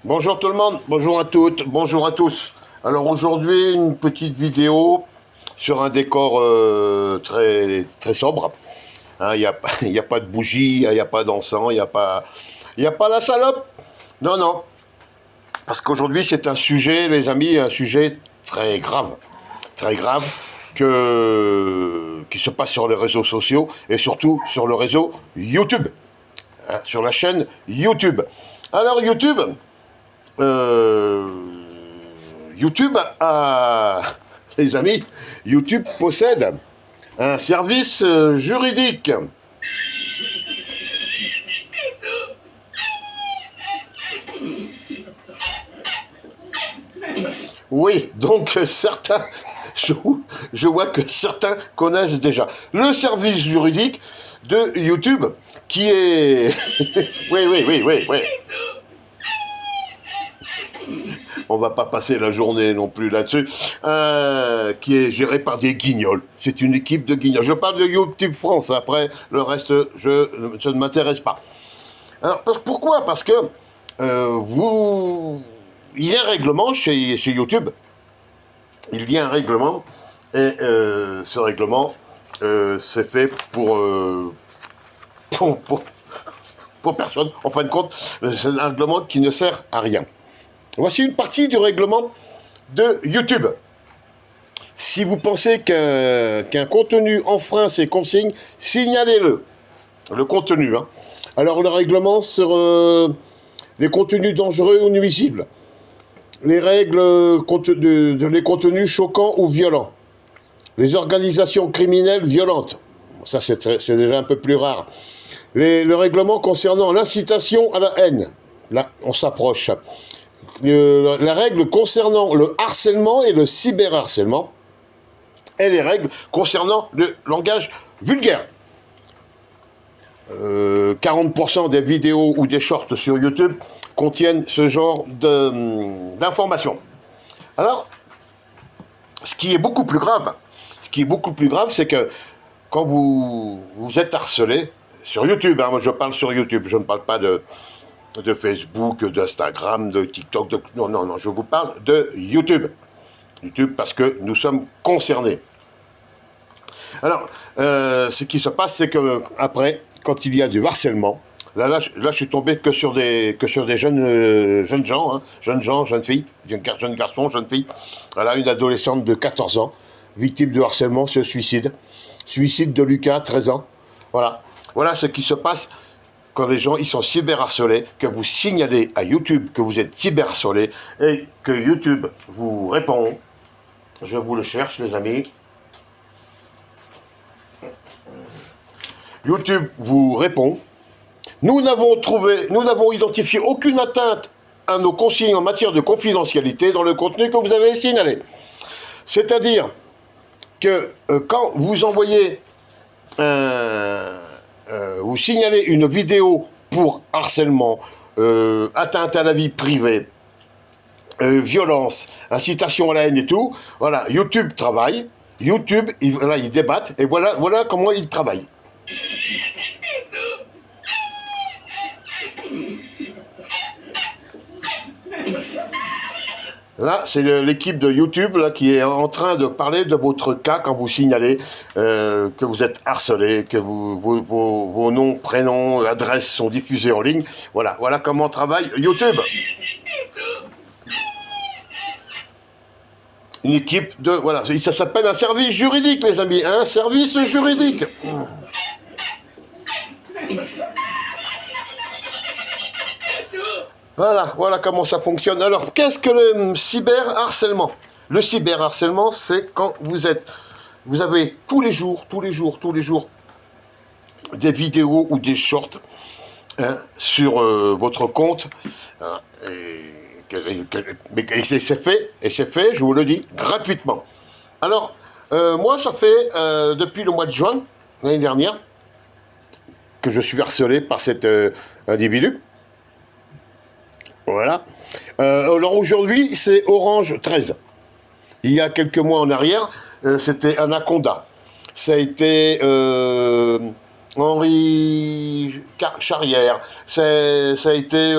Bonjour tout le monde, bonjour à toutes, bonjour à tous. Alors aujourd'hui, une petite vidéo sur un décor très sobre. Il n'y a, y a pas de bougie, il n'y a pas d'encens, y a pas la salope. Non, non. Parce qu'aujourd'hui, c'est un sujet, les amis, un sujet très grave, qui se passe sur les réseaux sociaux et surtout sur le réseau YouTube, hein, sur la chaîne YouTube. Alors YouTube, euh, YouTube a, les amis, YouTube possède un service juridique. Oui, donc certains, je, je vois que certains connaissent déjà le service juridique de YouTube qui est... Oui, oui, oui, oui, oui. On va pas passer la journée non plus là-dessus, qui est géré par des guignols. C'est une équipe de guignols. Je parle de YouTube France, après le reste, je ne m'intéresse pas. Alors, pourquoi? Parce que il y a un règlement chez YouTube. Il y a un règlement, et ce règlement, c'est fait pour, pour, pour personne. En fin de compte, c'est un règlement qui ne sert à rien. Voici une partie du règlement de YouTube. Si vous pensez qu'un contenu enfreint ces consignes, signalez-le. Le contenu, hein. Alors, le règlement sur les contenus dangereux ou nuisibles. Les règles les contenus choquants ou violents. Les organisations criminelles violentes. Ça, c'est déjà un peu plus rare. Le règlement concernant l'incitation à la haine. Là, on s'approche. La règle concernant le harcèlement et le cyberharcèlement. Et les règles concernant le langage vulgaire. 40% des vidéos ou des shorts sur YouTube contiennent ce genre d'informations. Alors, ce qui est beaucoup plus grave, c'est que quand vous êtes harcelé sur YouTube, hein, moi je parle sur YouTube, je ne parle pas de Facebook, d'Instagram, de TikTok, non, non, non, je vous parle de YouTube. YouTube parce que nous sommes concernés. Alors, ce qui se passe, c'est que après, quand il y a du harcèlement, là, je suis tombé que sur des jeunes gens, hein, jeunes filles, jeunes garçons, jeunes filles. Voilà, une adolescente de 14 ans, victime de harcèlement, se suicide. Suicide de Lucas, 13 ans. Voilà. Voilà ce qui se passe quand les gens ils sont cyberharcelés, que vous signalez à YouTube que vous êtes cyberharcelé et que YouTube vous répond. Je vous le cherche, les amis. YouTube vous répond. Nous n'avons identifié aucune atteinte à nos consignes en matière de confidentialité dans le contenu que vous avez signalé. C'est-à-dire que quand vous envoyez vous signalez une vidéo pour harcèlement, atteinte à la vie privée, violence, incitation à la haine et tout, voilà, YouTube travaille, YouTube, voilà, ils débattent, et voilà comment ils travaillent. Là, c'est l'équipe de YouTube là, qui est en train de parler de votre cas quand vous signalez que vous êtes harcelé, que vos noms, prénoms, adresses sont diffusés en ligne. Voilà, voilà comment travaille YouTube. Une équipe de... Voilà, ça s'appelle un service juridique, les amis. Un service juridique. Voilà, voilà comment ça fonctionne. Alors, qu'est-ce que le cyberharcèlement? Le cyberharcèlement, c'est quand vous avez tous les jours, des vidéos ou des shorts hein, sur votre compte. Hein, et c'est fait, je vous le dis, gratuitement. Alors, moi, ça fait depuis le mois de juin, l'année dernière, que je suis harcelé par cet individu. Voilà. Alors aujourd'hui, c'est Orange 13. Il y a quelques mois en arrière, c'était Anaconda. Ça a été Henri Charrière. Ça a été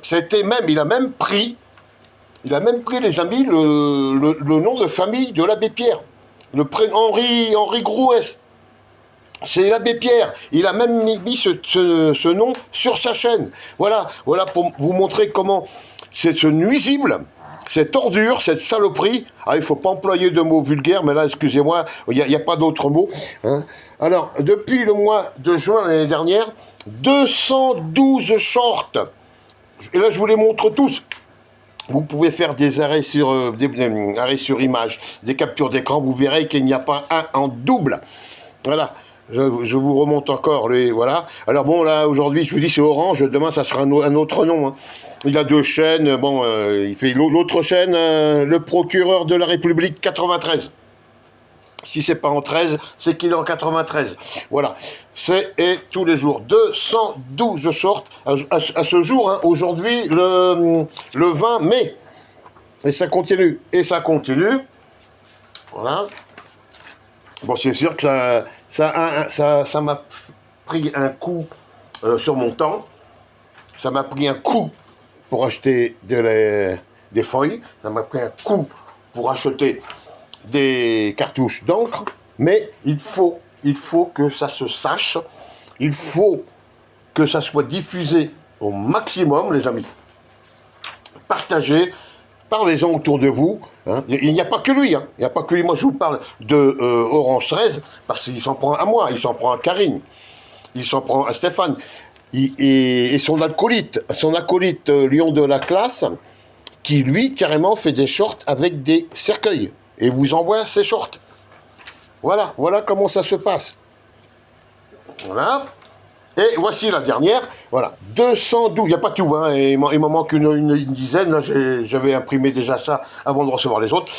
il a même pris, les amis, le nom de famille de l'abbé Pierre. Le prénom Henri Grouès. C'est l'abbé Pierre. Il a même mis ce nom sur sa chaîne. Voilà pour vous montrer comment c'est ce nuisible, cette ordure, cette saloperie. Ah, il ne faut pas employer de mots vulgaires, mais là, excusez-moi, il n'y a pas d'autre mot. Hein. Alors, depuis le mois de juin l'année dernière, 212 shorts. Et là, je vous les montre tous. Vous pouvez faire des arrêts des arrêts sur image, des captures d'écran. Vous verrez qu'il n'y a pas un en double. Voilà. Je vous remonte encore, voilà. Alors bon, là, aujourd'hui, je vous dis, c'est Orange. Demain, ça sera un autre nom. Hein. Il a 2 chaînes. Bon, il fait l'autre chaîne, le procureur de la République 93. Si c'est pas en 13, c'est qu'il est en 93. Voilà. Et tous les jours. 212 shorts à ce jour, hein, aujourd'hui, le 20 mai. Et ça continue. Voilà. Bon, c'est sûr que ça m'a pris un coup sur mon temps. Ça m'a pris un coup pour acheter des feuilles. Ça m'a pris un coup pour acheter des cartouches d'encre. Mais il faut que ça se sache. Il faut que ça soit diffusé au maximum, les amis. Partagez. Parlez-en autour de vous. Hein. Il n'y a pas que lui. Hein. Il n'y a pas que lui. Moi, je vous parle de Orange 13, parce qu'il s'en prend à moi, il s'en prend à Karine, il s'en prend à Stéphane. Et son acolyte Lion de la classe, qui, lui, carrément fait des shorts avec des cercueils. Et vous envoie ses shorts. Voilà comment ça se passe. Voilà. Et voici la dernière, voilà, 212, il n'y a pas tout, hein, il m'en manque une dizaine, là, j'avais imprimé déjà ça avant de recevoir les autres.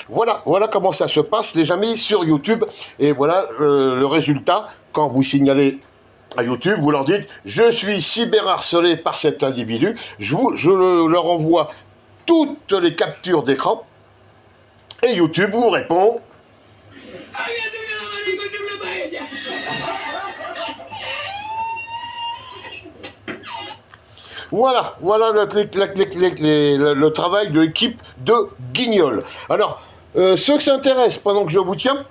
Voilà comment ça se passe, les amis, sur YouTube, et voilà le résultat, quand vous signalez à YouTube, vous leur dites, je suis cyberharcelé par cet individu, je leur envoie toutes les captures d'écran, et YouTube vous répond... Voilà le travail de l'équipe de Guignol. Alors, ceux qui s'intéressent, pendant que je vous tiens,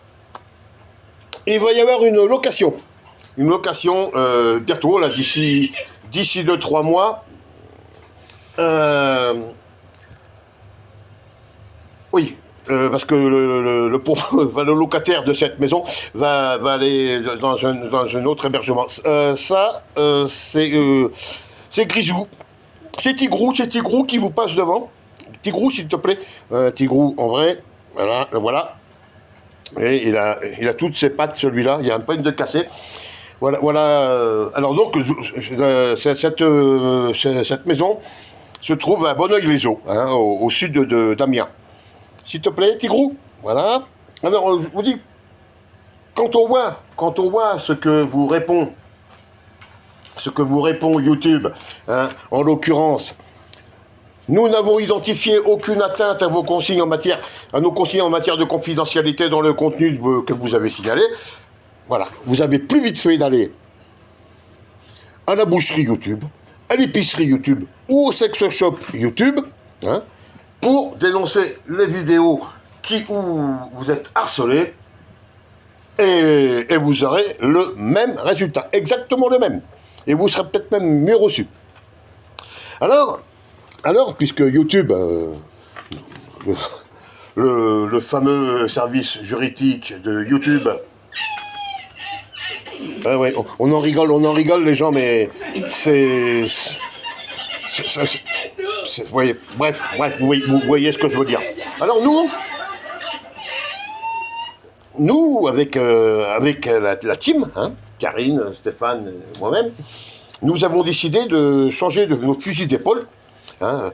il va y avoir une location. Une location bientôt, là, d'ici 2-3 mois. Oui, parce que le locataire de cette maison va aller dans un autre hébergement. C'est Grisou. C'est Tigrou qui vous passe devant. Tigrou, s'il te plaît. Tigrou, en vrai. Voilà. Et il a toutes ses pattes, celui-là. Il y a un peu de cassé. Voilà. Alors donc, cette maison se trouve à Bonneuil-les-Eaux, hein, au sud d'Amiens. S'il te plaît, Tigrou. Voilà. Alors, je vous dis, quand on voit ce que vous répond YouTube, hein, en l'occurrence, nous n'avons identifié aucune atteinte à nos consignes en matière de confidentialité dans le contenu que vous avez signalé. Voilà, vous avez plus vite fait d'aller à la boucherie YouTube, à l'épicerie YouTube ou au sex shop YouTube, hein, pour dénoncer les vidéos où vous êtes harcelé, et vous aurez le même résultat, exactement le même. Et vous serez peut-être même mieux reçu. Alors puisque YouTube, le fameux service juridique de YouTube, ouais, on en rigole les gens, mais vous voyez, bref, vous voyez ce que je veux dire. Alors nous avec la team, hein, Karine, Stéphane, moi-même, nous avons décidé de changer de nos fusils d'épaule, hein,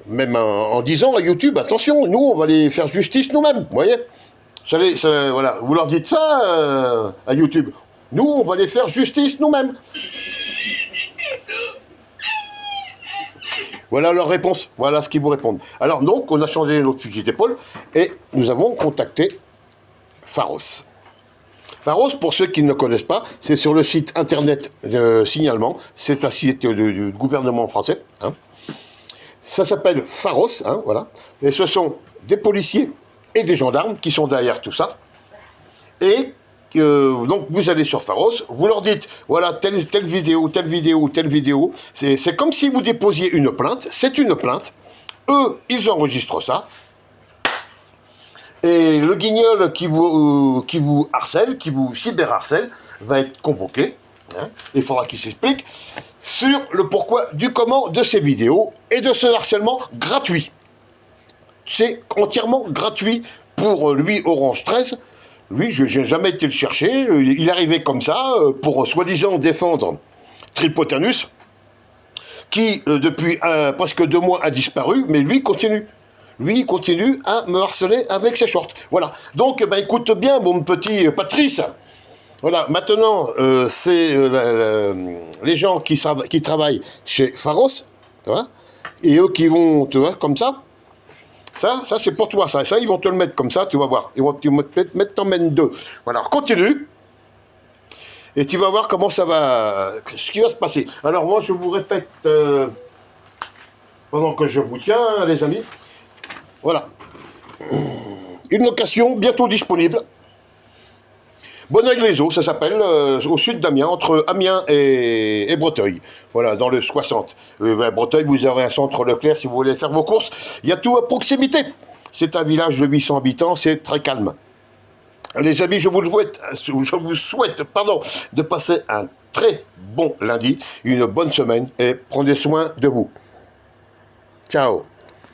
même en disant à YouTube, attention, nous, on va aller faire justice nous-mêmes, vous voyez. Voilà, vous leur dites ça à YouTube. Nous, on va aller faire justice nous-mêmes. Voilà leur réponse, voilà ce qu'ils vous répondent. Alors donc, on a changé notre fusil d'épaule et nous avons contacté Pharos. Pharos, pour ceux qui ne connaissent pas, c'est sur le site internet de Signalement. C'est un site du gouvernement français. Hein. Ça s'appelle Pharos, hein, voilà. Et ce sont des policiers et des gendarmes qui sont derrière tout ça. Et donc vous allez sur Pharos, vous leur dites, voilà, telle vidéo, telle vidéo, telle vidéo. C'est comme si vous déposiez une plainte, c'est une plainte. Eux, ils enregistrent ça. Et le guignol qui vous harcèle, qui vous cyberharcèle, va être convoqué. Hein, il faudra qu'il s'explique sur le pourquoi du comment de ces vidéos et de ce harcèlement gratuit. C'est entièrement gratuit pour lui, Orange 13. Lui, je n'ai jamais été le chercher. Il est arrivé comme ça pour soi-disant défendre Tripotanus, qui depuis presque 2 mois a disparu, mais lui continue. Lui, il continue à me harceler avec ses shorts. Voilà. Donc, ben, écoute bien, mon petit Patrice. Voilà. Maintenant, c'est les gens qui travaillent chez Pharos, tu vois, et eux qui vont, tu vois, comme ça. Ça c'est pour toi, ça, ils vont te le mettre comme ça, tu vas voir. Ils vont te mettre t'en mène 2. Voilà, continue. Et tu vas voir comment ça va, ce qui va se passer. Alors moi, je vous répète, pendant que je vous tiens, les amis, voilà. Une location bientôt disponible. Bonneuil-les-Eaux, ça s'appelle, au sud d'Amiens, entre Amiens et Breteuil. Voilà, dans le 60. Breteuil, vous aurez un centre Leclerc si vous voulez faire vos courses. Il y a tout à proximité. C'est un village de 800 habitants, c'est très calme. Les amis, je vous souhaite de passer un très bon lundi, une bonne semaine et prenez soin de vous. Ciao.